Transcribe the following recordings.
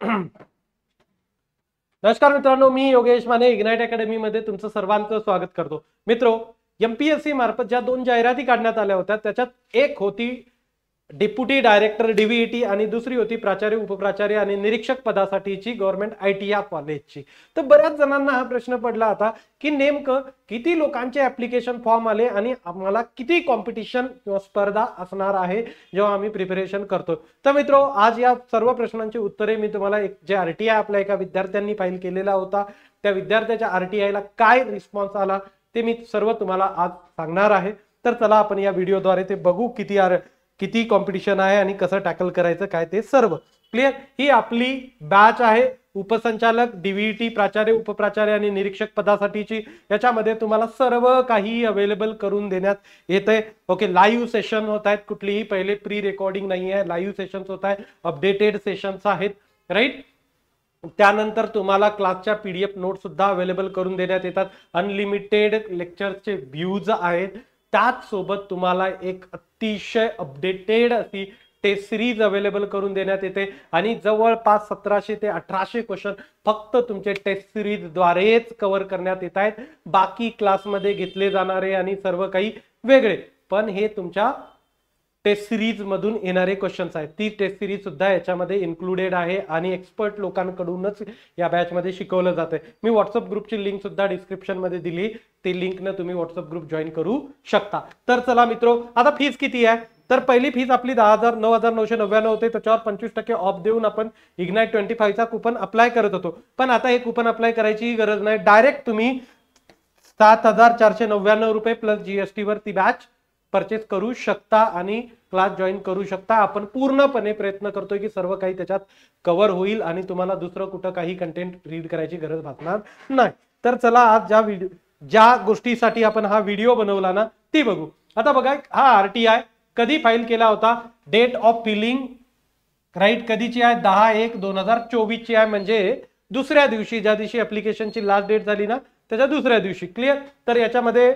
नमस्कार मित्रांनो, मी Yogesh Mane ignite academy मध्ये तुमचं सर्वांचं स्वागत करतो. मित्रो, एमपीएससी मार्फत ज्या 2 जाहिराती काढण्यात आल्या होत्या त्याच्यात एक होती डेप्युटी डायरेक्टर डीव्हीईटी आणि दुसरी होती प्राचार्य उपप्राचार्य आणि निरीक्षक पदासाठीची गव्हर्नमेंट आयटीआय कॉलेजची. तर बऱ्याच जणांना हा प्रश्न पडला होता की नेमकं किती लोकांचे ऍप्लिकेशन फॉर्म आले आणि आम्हाला किती कॉम्पिटिशन किंवा स्पर्धा असणार आहे जेव्हा आम्ही प्रिपरेशन करतो. तर मित्रो, आज या सर्व प्रश्नांची उत्तरे मी तुम्हाला जे आरटीआय आपल्या एका विद्यार्थ्यांनी फाईल केलेला होता त्या विद्यार्थ्याच्या आरटीआयला काय रिस्पॉन्स आला ते मी सर्व तुम्हाला आज सांगणार आहे. तर चला आपण या व्हिडिओद्वारे ते बघू किती कॉम्पिटिशन आहे आणि कसं टॅकल करायचं काय ते सर्व क्लिअर. ही आपली बॅच आहे उपसंचालक डीव्हीईटी प्राचार्य उपप्राचार्य आणि निरीक्षक पदासाठीची. याच्यामध्ये तुम्हाला सर्व काही अवेलेबल करून देण्यात येते. ओके, लाईव्ह सेशन होत आहेत, कुठलीही पहिले प्री रेकॉर्डिंग नाही आहे, लाईव्ह सेशन्स होत आहे, अपडेटेड सेशन्स आहेत, राईट. त्यानंतर तुम्हाला क्लासच्या पीडीएफ नोट सुद्धा अवेलेबल करून देण्यात येतात. अनलिमिटेड लेक्चरचे व्ह्यूज आहेत. त्याच सोबत तुम्हाला एक अतिशय अपडेटेड अशी टेस्ट सिरीज अवेलेबल करून देण्यात येते आणि जवळपास 1700 ते 1800 क्वेश्चन फक्त तुमचे टेस्ट सिरीज द्वारेच कव्हर करण्यात येत आहेत. बाकी क्लासमध्ये घेतले जाणारे आणि सर्व काही वेगळे, पण हे तुमच्या टेस्ट सिरीज मधून येणारे क्वेश्चन्स आहेत. ती टेस्ट सिरीज सुद्धा याच्यामध्ये इन्क्लुडेड आहे आणि एक्सपर्ट लोकांकडूनच या बॅच मध्ये शिकवलं जाते. मी व्हॉट्सअप ग्रुपची लिंक सुद्धा डिस्क्रिप्शन मध्ये दिली, ते लिंकनं तुम्ही व्हॉट्सअप ग्रुप जॉईन करू शकता. तर चला मित्रो, आता फीस किती आहे तर पहिली फीस आपली 9,999 होते. त्याच्यावर 25% ऑफ देऊन आपण इग्नाइट 25चा कुपन अप्लाय करत होतो, पण आता हे कुपन अप्लाय करायची गरज नाही. डायरेक्ट तुम्ही 7,499 रुपये प्लस जीएसटी वर ती बॅच परचेस करू शकता आणि क्लास जॉईन करू शकता. आपण पूर्णपणे प्रयत्न करतोय की सर्व काही त्याच्यात कव्हर होईल आणि तुम्हाला दुसरं कुठं काही कंटेंट रीड करायची गरज भासणार नाही. तर चला, आज ज्या गोष्टीसाठी आपण हा व्हिडिओ बनवला ना ती बघू. आता बघा, हा आरटीआय कधी फाईल केला होता, डेट ऑफ फिलिंग राईट कधीची आहे, 10/1/2024 ची आहे, म्हणजे दुसऱ्या दिवशी, ज्या दिवशी ऍप्लिकेशनची लास्ट डेट झाली ना त्याच्या दुसऱ्या दिवशी. क्लिअर. तर याच्यामध्ये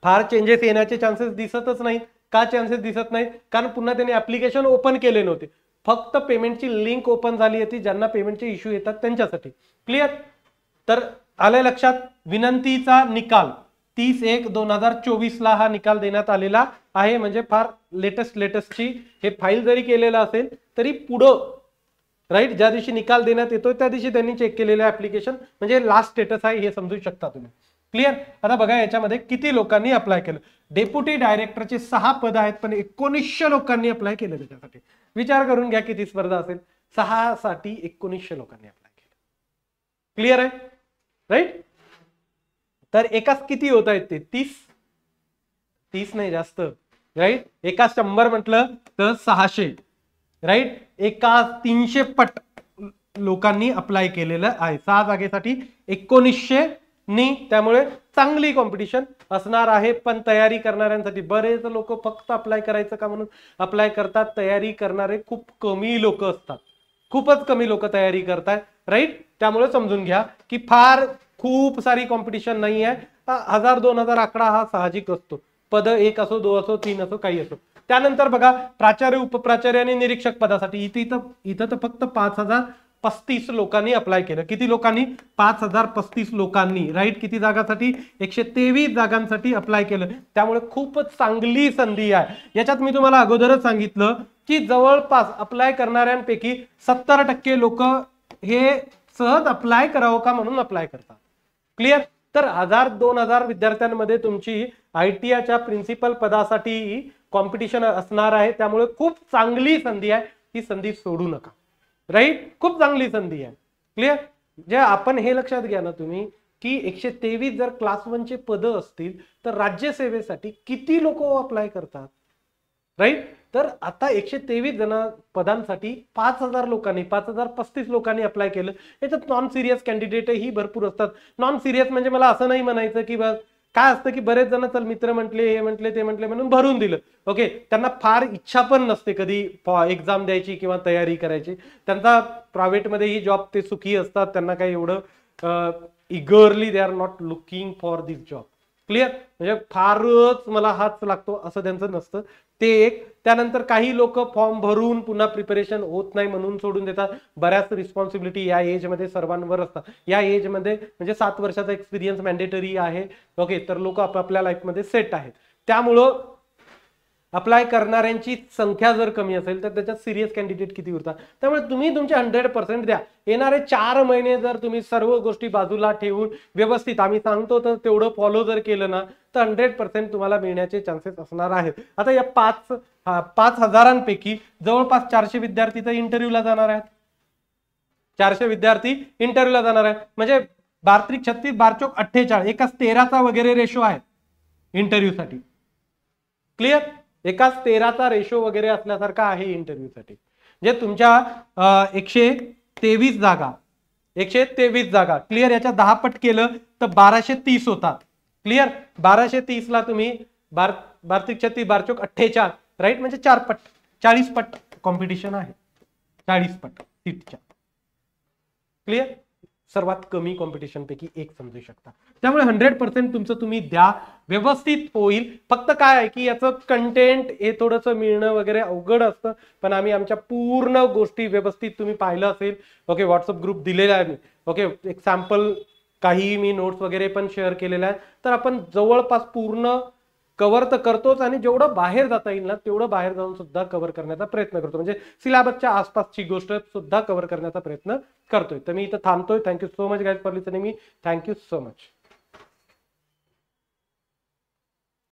फार चेंजेस येण्याचे चान्सेस दिसतच नाहीत. का चान्सेस दिसत नाहीत? कारण पुन्हा त्यांनी ऍप्लिकेशन ओपन केले नव्हते, फक्त पेमेंटची लिंक ओपन झाली होती ज्यांना पेमेंटचे इश्यू येतात त्यांच्यासाठी. क्लिअर. तर आलं लक्षात. विनंतीचा निकाल 30/1/2024 ला हा निकाल देण्यात आलेला आहे, म्हणजे फार लेटेस्टची हे फाईल जरी केलेलं असेल तरी पुढं राईट ज्या दिवशी निकाल देण्यात येतोय त्या दिवशी त्यांनी चेक केलेलं ऍप्लिकेशन, म्हणजे लास्ट स्टेटस आहे हे समजू शकता तुम्ही. क्लिअर. आता बघा, याच्यामध्ये किती लोकांनी अप्लाय केलं. डेप्युटी डायरेक्टरचे 6 पद आहेत, पण 1900 लोकांनी अप्लाय केलं त्याच्यासाठी. विचार करून घ्या किती स्पर्धा असेल. 6 साठी 1900 लोकांनी अप्लाय केलं. क्लिअर आहे, राईट. तर एकाच किती होत आहेत ते 30 नाही जास्त, राईट. एका 100 म्हटलं तर 600, राईट. एका 300 पट लोकांनी अप्लाय केलेलं आहे 6 जागेसाठी 1900 नी. त्यामुळे चांगली कॉम्पिटिशन असणार आहे. पण तयारी करणाऱ्यांसाठी बरेच लोक फक्त अप्लाय करायचं का म्हणून अप्लाय करतात. तयारी करणारे खूप कमी लोक असतात, खूपच कमी लोक तयारी करतात, राईट. त्यामुळे समजून घ्या की खूप सारी कॉम्पिटिशन नाही आहे. 1000-2000 आकडा हा साहजिक असतो. पद 1 असो, 2 असो, 3 असो, काही असो. त्यानंतर बघा, प्राचार्य उपप्राचार्य आणि निरीक्षक पदासाठी इथं तर फक्त 5035 लोकांनी अप्लाय केलं. किती लोकांनी? 5035 लोकांनी, राईट. किती जागांसाठी? 123 जागांसाठी अप्लाय केलं. त्यामुळे खूपच चांगली संधी आहे. याच्यात मी तुम्हाला अगोदरच सांगितलं की जवळपास अप्लाय करणाऱ्यांपैकी 70% लोक हे सहज अप्लाय करावं का म्हणून अप्लाय करतात. क्लिअर. तर 1000-2000 विद्यार्थ्यांमध्ये तुमची आयटीआयच्या प्रिन्सिपल पदासाठी कॉम्पिटिशन असणार आहे. त्यामुळे खूप चांगली संधी आहे, ही संधी सोडू नका, राईट. खूप चांगली संधी आहे. क्लिअर. जे आपण हे लक्षात घ्या ना तुम्ही की 123 जर क्लास 1 चे पद असतील तर राज्यसेवेसाठी किती लोक अप्लाय करतात, राईट. तर आता 123 पदांसाठी 5000 लोकांनी 5035 लोकांनी अप्लाय केलं. याच्यात नॉन सिरियस कॅन्डिडेट ही भरपूर असतात. नॉन सिरियस म्हणजे मला असं नाही म्हणायचं की बस काय असतं की बरेच जण चल मित्र म्हटले, हे म्हटले, ते म्हटले म्हणून भरून दिलं. ओके, त्यांना फार इच्छा पण नसते कधी एक्झाम द्यायची किंवा तयारी करायची. त्यांचा प्रायव्हेटमध्ये ही जॉब ते सुखी असतात. त्यांना काही एवढं eagerly they are not looking for this job. Clear. म्हणजे फारच मला हाच लागतो असं त्यांचं नसतं. ते एक. त्यानंतर काही लोक फॉर्म भरून पुन्हा प्रिपरेशन होत नाही म्हणून सोडून देतात. बऱ्याच रिस्पॉन्सिबिलिटी या एज मध्ये सर्वांवर असतात. या एज मध्ये म्हणजे 7 वर्षाचा एक्सपिरियन्स मॅन्डेटरी आहे. ओके, तर लोक आपापल्या लाईफमध्ये सेट आहेत. त्यामुळं अप्लाय करणाऱ्यांची संख्या जर कमी असेल तर त्याच्यात सिरियस कॅन्डिडेट किती उरतात. त्यामुळे तुम्ही तुमचे 100% द्या. येणारे 4 महिने जर तुम्ही सर्व गोष्टी बाजूला ठेवून व्यवस्थित आम्ही सांगतो तर तेवढं फॉलो जर केलं ना तर 100% तुम्हाला मिळण्याचे चान्सेस असणार आहेत. आता या 5,000 जवळपास 400 विद्यार्थी तर इंटरव्ह्यूला जाणार आहेत. 400 विद्यार्थी इंटरव्ह्यूला जाणार आहेत म्हणजे 12×36 12×4 48 एकाच 13चा वगैरे रेशो आहे इंटरव्ह्यूसाठी. क्लिअर? एकाच 13चा रेशो वगैरे असल्यासारखा आहे इंटरव्ह्यूसाठी. म्हणजे तुमच्या 123 जागा क्लिअर. याच्या 10 पट केलं तर 1230 होतात. क्लिअर? 1230 ला तुम्ही 12×36 12×4 राईट म्हणजे 4 पट 40 पट कॉम्पिटिशन आहे. 40 पट सीटच्या. क्लिअर? सर्वात कमी कॉम्पिटिशन पैकी एक समजू शकता. त्यामुळे 100% तुमचं तुम्ही द्या, व्यवस्थित होईल. फक्त काय आहे की याचं कंटेंट हे थोडंसं मिळणं वगैरे अवघड असतं, पण आम्ही आमच्या पूर्ण गोष्टी व्यवस्थित तुम्ही पाहिलं असेल. ओके, व्हॉट्सअप ग्रुप दिलेला आहे. ओके, एक सॅम्पल काही मी नोट्स वगैरे पण शेअर केलेला आहे. तर आपण जवळपास पूर्ण कव्हर तर करतोच आणि जेवढं बाहेर जाता येईल ना तेवढं बाहेर जाऊन सुद्धा कव्हर करण्याचा प्रयत्न करतो. म्हणजे सिलेबसच्या आसपासची गोष्ट सुद्धा कव्हर करण्याचा प्रयत्न करतोय. तर मी इथं थांबतोय. Thank you so much guys for listening me. Thank you so much.